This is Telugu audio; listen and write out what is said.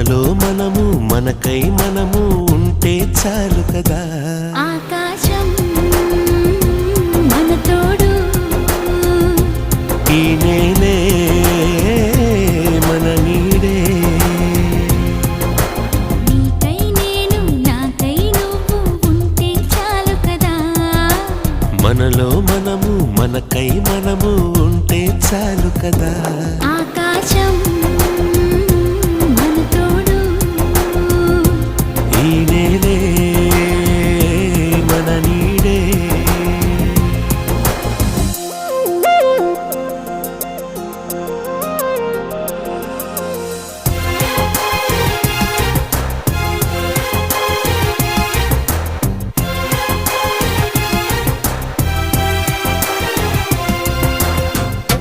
మనలో మనము మనకై మనము ఉంటే చాలు కదా. ఆకాశం మన తోడు, ఈ నేలే మన నీడే. నీకై నేను నాకై నువ్వు ఉంటే చాలు కదా. మనలో మనము మనకై మనము ఉంటే చాలు కదా.